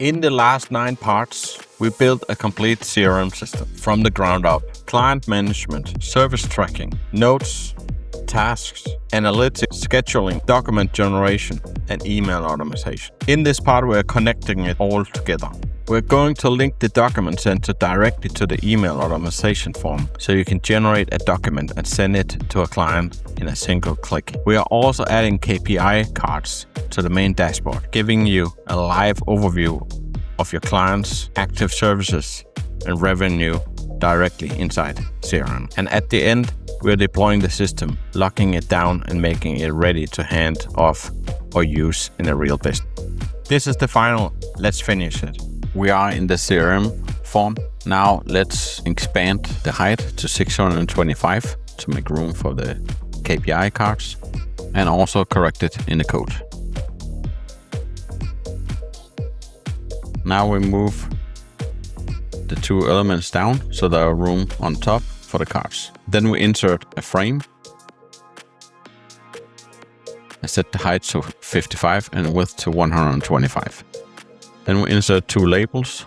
In the last 9 parts, we built a complete CRM system from the ground up. Client management, service tracking, notes, tasks, analytics, scheduling, document generation, and email automation. In this part, we're connecting it all together. We're going to link the document center directly to the email automation form so you can generate a document and send it to a client in a single click. We are also adding KPI cards to the main dashboard, giving you a live overview of your clients' active services and revenue directly inside CRM. And at the end, we're deploying the system, locking it down and making it ready to hand off or use in a real business. This is the final. Let's finish it. We are in the CRM form. Now let's expand the height to 625 to make room for the KPI cards and also correct it in the code. Now we move the 2 elements down so there are room on top for the cards. Then we insert a frame. I set the height to 55 and width to 125. Then we insert 2 labels.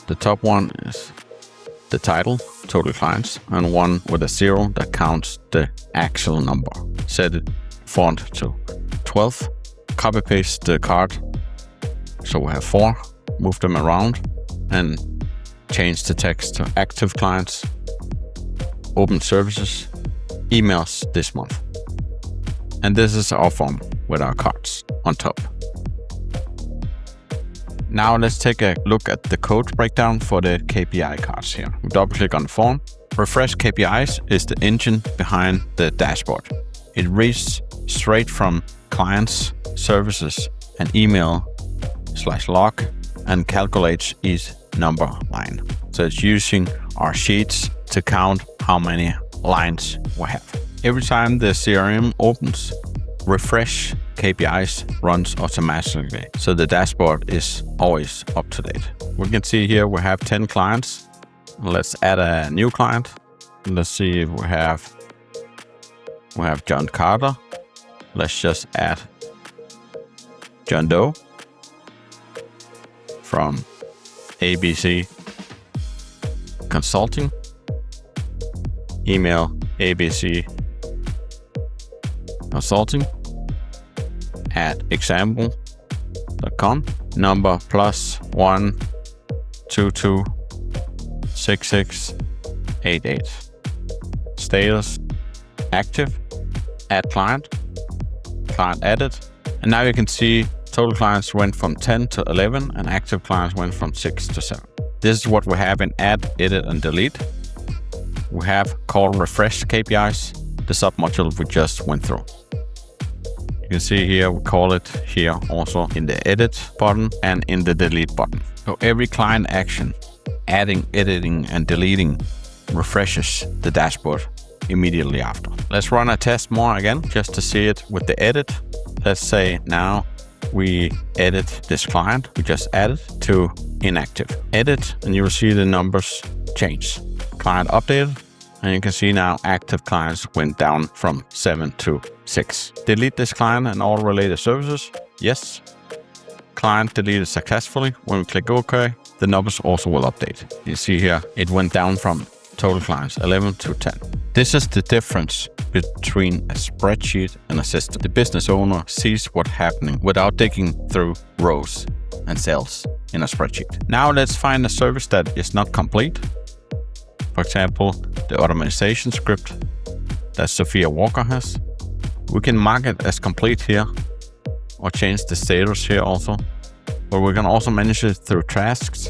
The top one is the title, total clients, and one with a 0 that counts the actual number. Set it font to 12. Copy paste the card so we have 4. Move them around and change the text to active clients, open services, emails this month. And this is our form with our cards on top. Now let's take a look at the code breakdown for the KPI cards here. We double click on the form. Refresh KPIs is the engine behind the dashboard. It reads straight from clients, services, and email/log and calculates each number line. So it's using our sheets to count how many lines we have. Every time the CRM opens, refresh KPIs runs automatically, so the dashboard is always up to date. We can see here we have 10 clients. Let's add a new client. Let's see if we have John Carter. Let's just add John Doe from ABC Consulting. Email ABC Consulting at example.com. Number +1 22 66 88. Status active. Add client. Client added. And now you can see total clients went from 10 to 11 and active clients went from 6 to 7. This is what we have in add, edit, and delete. We have called refresh KPIs, the submodule we just went through. You can see here, we call it here also in the edit button and in the delete button. So every client action, adding, editing, and deleting refreshes the dashboard immediately after. Let's run a test more again, just to see it with the edit. Let's say now we edit this client we just added to inactive. Edit, and you will see the numbers change. Client updated, and you can see now active clients went down from 7 to 6. Delete this client and all related services. Yes. Client deleted successfully. When we click OK, the numbers also will update. You see here, it went down from total clients 11 to 10. This is the difference between a spreadsheet and a system. The business owner sees what's happening without digging through rows and cells in a spreadsheet. Now let's find a service that is not complete. For example, the automation script that Sophia Walker has. We can mark it as complete here or change the status here also. But we can also manage it through tasks.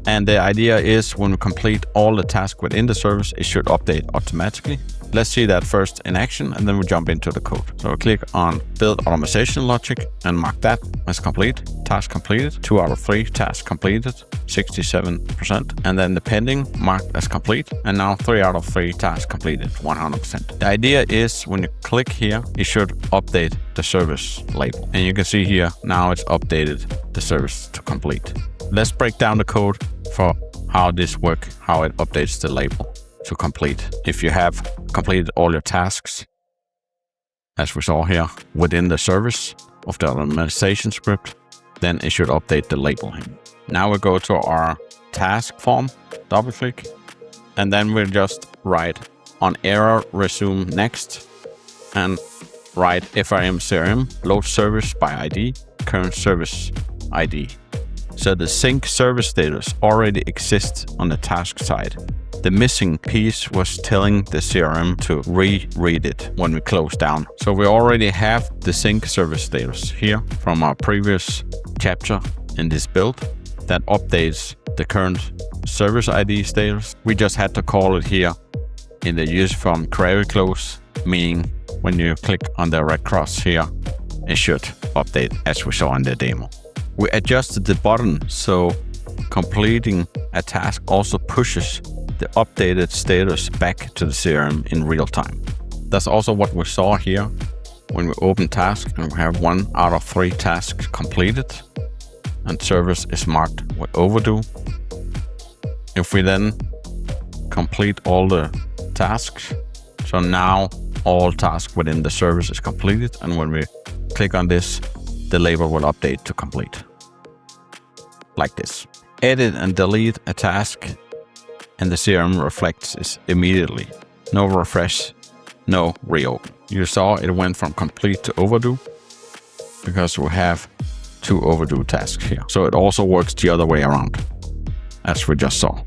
And the idea is when we complete all the tasks within the service, it should update automatically. Let's see that first in action, and then we jump into the code. So click on build automation logic and mark that as complete. Task completed, 2 out of 3 tasks completed, 67%. And then the pending marked as complete. And now 3 out of 3 tasks completed, 100%. The idea is when you click here, it should update the service label. And you can see here, now it's updated the service to complete. Let's break down the code for how this works, how it updates the label to complete. If you have completed all your tasks, as we saw here, within the service of the automation script, then it should update the label here. Now we go to our task form, double click, and then we'll just write on error, resume next, and write FRM CRM, load service by ID, current service ID. So the sync service status already exists on the task side. The missing piece was telling the CRM to reread it when we close down. So we already have the sync service status here from our previous chapter in this build that updates the current service ID status. We just had to call it here in the use from query close, meaning when you click on the red cross here, it should update as we saw in the demo. We adjusted the button so completing a task also pushes the updated status back to the CRM in real time. That's also what we saw here when we open task and we have 1 out of 3 tasks completed and service is marked with overdue. If we then complete all the tasks, so now all tasks within the service is completed, and when we click on this, the label will update to complete. Like this. Edit and delete a task and the CRM reflects this immediately. No refresh, no reopen. You saw it went from complete to overdue because we have 2 overdue tasks here. So it also works the other way around, as we just saw.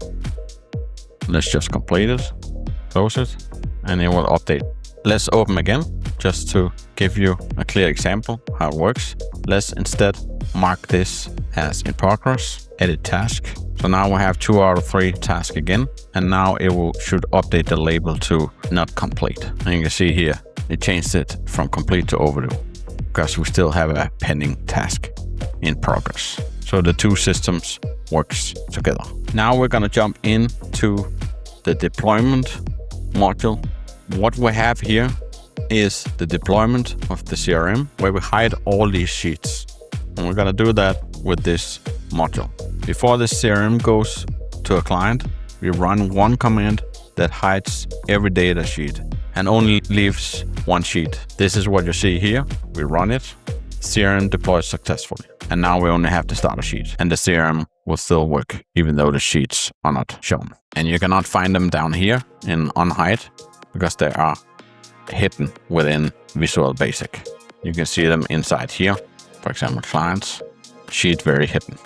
Let's just complete it, close it, and it will update. Let's open again, just to give you a clear example how it works. Let's instead mark this as in progress, edit task. So now we have 2 out of 3 tasks again, and now it should update the label to not complete. And you can see here, it changed it from complete to overdue because we still have a pending task in progress. So the 2 systems works together. Now we're gonna jump into the deployment module. What we have here is the deployment of the CRM where we hide all these sheets. And we're gonna do that with this module. Before the CRM goes to a client, we run one command that hides every data sheet and only leaves 1 sheet. This is what you see here. We run it, CRM deploys successfully. And now we only have to start a sheet and the CRM will still work even though the sheets are not shown. And you cannot find them down here in unhide because they are hidden within Visual Basic. You can see them inside here. For example, clients, sheet very hidden.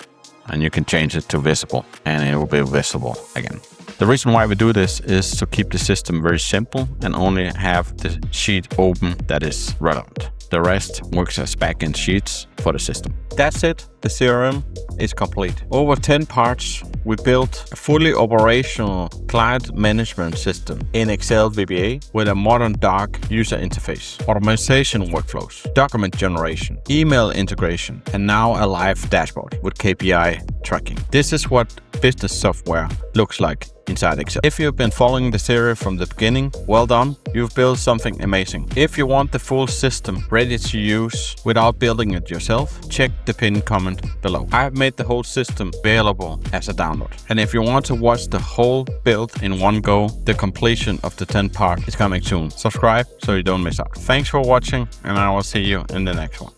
And you can change it to visible and it will be visible again. The reason why we do this is to keep the system very simple and only have the sheet open that is relevant. The rest works as backend sheets for the system. That's it. The CRM is complete. Over 10 parts, we built a fully operational client management system in Excel VBA with a modern dark user interface, automation workflows, document generation, email integration, and now a live dashboard with KPI tracking. This is what business software looks like inside Excel. If you've been following the series from the beginning, well done. You've built something amazing. If you want the full system ready to use without building it yourself, check the pinned comment below. I have made the whole system available as a download. And if you want to watch the whole build in one go, the completion of the 10 part is coming soon. Subscribe so you don't miss out. Thanks for watching, and I will see you in the next one.